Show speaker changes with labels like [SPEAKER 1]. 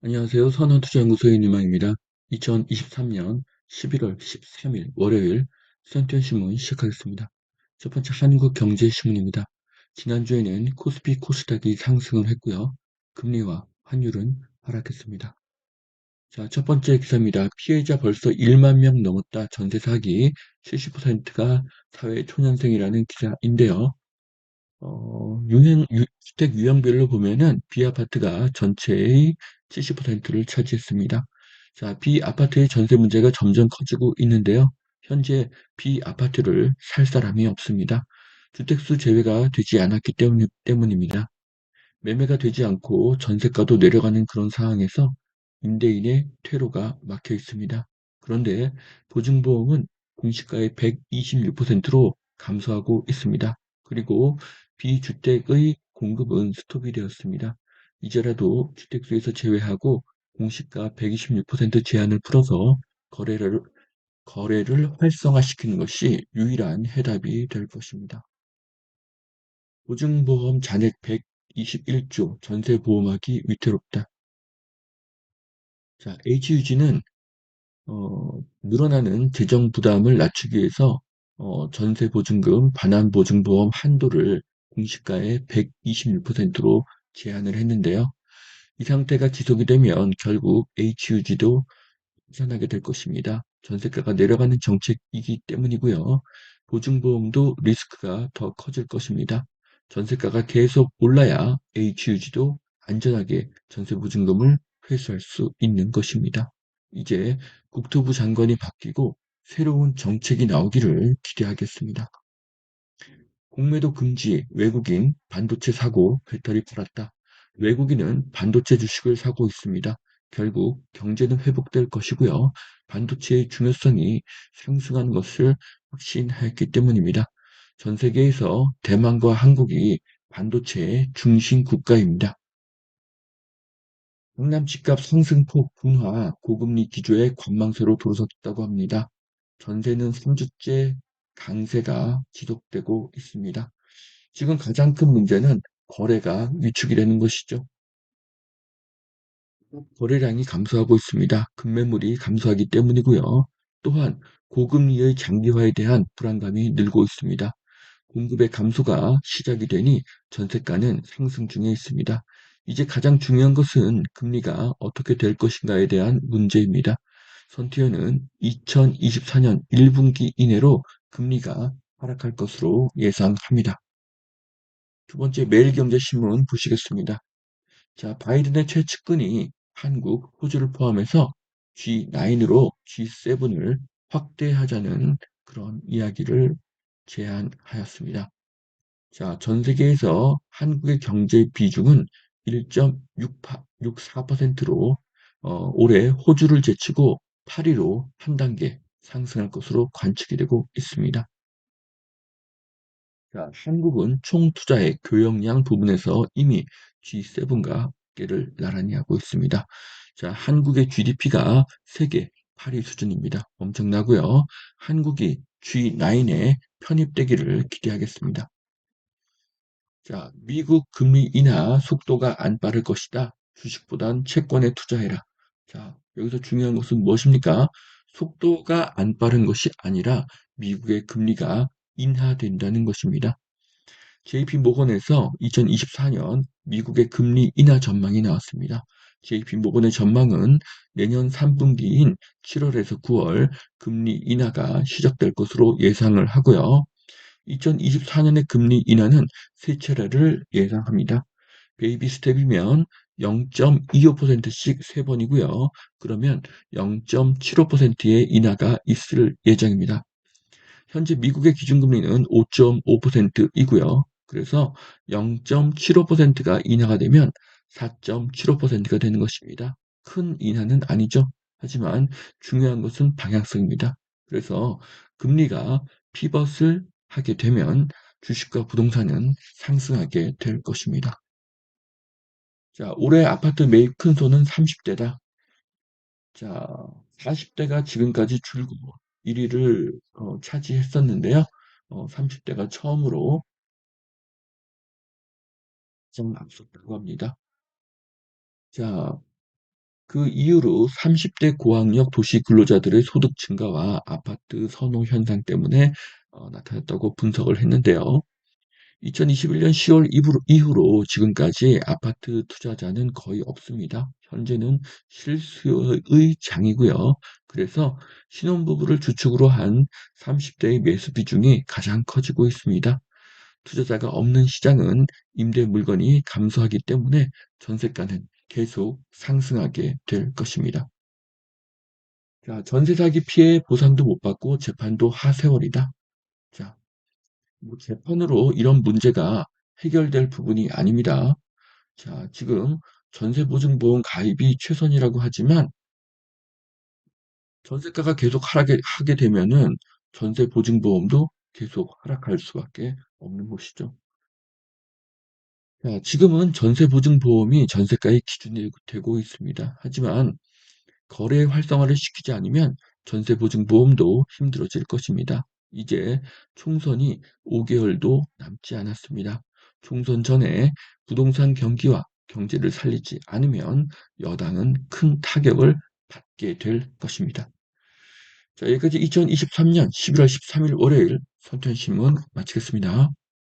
[SPEAKER 1] 안녕하세요. 선원투자연구소의 유망입니다. 2023년 11월 13일 월요일 선투신문 시작하겠습니다. 첫 번째 한국경제신문입니다. 지난주에는 코스피 코스닥이 상승을 했고요. 금리와 환율은 하락했습니다. 자, 첫 번째 기사입니다. 피해자 벌써 1만 명 넘었다. 전세 사기 70%가 사회 초년생이라는 기사인데요. 주택 유형별로 보면은 B아파트가 전체의 70%를 차지했습니다. 자, B아파트의 전세 문제가 점점 커지고 있는데요. 현재 B아파트를 살 사람이 없습니다. 주택수 제외가 되지 않았기 때문입니다. 매매가 되지 않고 전세가도 내려가는 그런 상황에서 임대인의 퇴로가 막혀 있습니다. 그런데 보증보험은 공시가의 126%로 감소하고 있습니다. 그리고 비주택의 공급은 스톱이 되었습니다. 이제라도 주택수에서 제외하고 공시가 126% 제한을 풀어서 거래를, 거래를 활성화시키는 것이 유일한 해답이 될 것입니다. 보증보험 잔액 121조 전세보험하기 위태롭다. 자, HUG는 늘어나는 재정 부담을 낮추기 위해서 전세보증금 반환보증보험 한도를 공시가의 126%로 제한을 했는데요. 이 상태가 지속이 되면 결국 HUG도 파산하게 될 것입니다. 전세가가 내려가는 정책이기 때문이고요. 보증보험도 리스크가 더 커질 것입니다. 전세가가 계속 올라야 HUG도 안전하게 전세보증금을 회수할 수 있는 것입니다. 이제 국토부 장관이 바뀌고 새로운 정책이 나오기를 기대하겠습니다. 공매도 금지, 외국인 반도체 사고, 배터리 팔았다. 외국인은 반도체 주식을 사고 있습니다. 결국 경제는 회복될 것이고요. 반도체의 중요성이 상승하는 것을 확신하였기 때문입니다. 전 세계에서 대만과 한국이 반도체의 중심 국가입니다. 강남 집값 상승폭 분화, 고금리 기조에 관망세로 돌아섰다고 합니다. 전세는 3주째 강세가 지속되고 있습니다. 지금 가장 큰 문제는 거래가 위축이 되는 것이죠. 거래량이 감소하고 있습니다. 급매물이 감소하기 때문이고요. 또한 고금리의 장기화에 대한 불안감이 늘고 있습니다. 공급의 감소가 시작이 되니 전세가는 상승 중에 있습니다. 이제 가장 중요한 것은 금리가 어떻게 될 것인가에 대한 문제입니다. 선티어는 2024년 1분기 이내로 금리가 하락할 것으로 예상합니다. 두 번째 매일경제신문 보시겠습니다. 자, 바이든의 최측근이 한국, 호주를 포함해서 G9으로 G7을 확대하자는 그런 이야기를 제안하였습니다. 자, 전 세계에서 한국의 경제 비중은 1.64%로 올해 호주를 제치고 8위로 한 단계 상승할 것으로 관측이 되고 있습니다. 자, 한국은 총 투자의 교역량 부분에서 이미 G7과 어깨를 나란히 하고 있습니다. 자, 한국의 GDP가 세계 8위 수준입니다. 엄청나고요. 한국이 G9에 편입되기를 기대하겠습니다. 자, 미국 금리 인하 속도가 안 빠를 것이다. 주식보단 채권에 투자해라. 자, 여기서 중요한 것은 무엇입니까? 속도가 안 빠른 것이 아니라 미국의 금리가 인하된다는 것입니다. JP모건에서 2024년 미국의 금리 인하 전망이 나왔습니다. JP모건의 전망은 내년 3분기인 7월에서 9월 금리 인하가 시작될 것으로 예상을 하고요. 2024년의 금리 인하는 세 차례를 예상합니다. 베이비 스텝이면 0.25%씩 세 번이고요. 그러면 0.75%의 인하가 있을 예정입니다. 현재 미국의 기준금리는 5.5%이고요. 그래서 0.75%가 인하가 되면 4.75%가 되는 것입니다. 큰 인하는 아니죠. 하지만 중요한 것은 방향성입니다. 그래서 금리가 피벗을 하게 되면 주식과 부동산은 상승하게 될 것입니다. 자, 올해 아파트 매입 큰 손은 30대다. 자, 40대가 지금까지 줄곧 1위를 차지했었는데요. 30대가 처음으로 좀 앞섰다고 합니다. 자, 그 이후로 30대 고학력 도시 근로자들의 소득 증가와 아파트 선호 현상 때문에 나타났다고 분석을 했는데요. 2021년 10월 이후로 지금까지 아파트 투자자는 거의 없습니다. 현재는 실수의 장이고요. 그래서 신혼부부를 주축으로 한 30대의 매수 비중이 가장 커지고 있습니다. 투자자가 없는 시장은 임대 물건이 감소하기 때문에 전세가는 계속 상승하게 될 것입니다. 자, 전세 사기 피해 보상도 못 받고 재판도 하세월이다. 자, 뭐 재판으로 이런 문제가 해결될 부분이 아닙니다. 자, 지금 전세보증보험 가입이 최선이라고 하지만 전세가가 계속 하게 되면은 전세보증보험도 계속 하락할 수밖에 없는 것이죠. 자, 지금은 전세보증보험이 전세가의 기준이 되고 있습니다. 하지만 거래 활성화를 시키지 않으면 전세보증보험도 힘들어질 것입니다. 이제 총선이 5개월도 남지 않았습니다. 총선 전에 부동산 경기와 경제를 살리지 않으면 여당은 큰 타격을 받게 될 것입니다. 자, 여기까지 2023년 11월 13일 월요일 손편신문 마치겠습니다.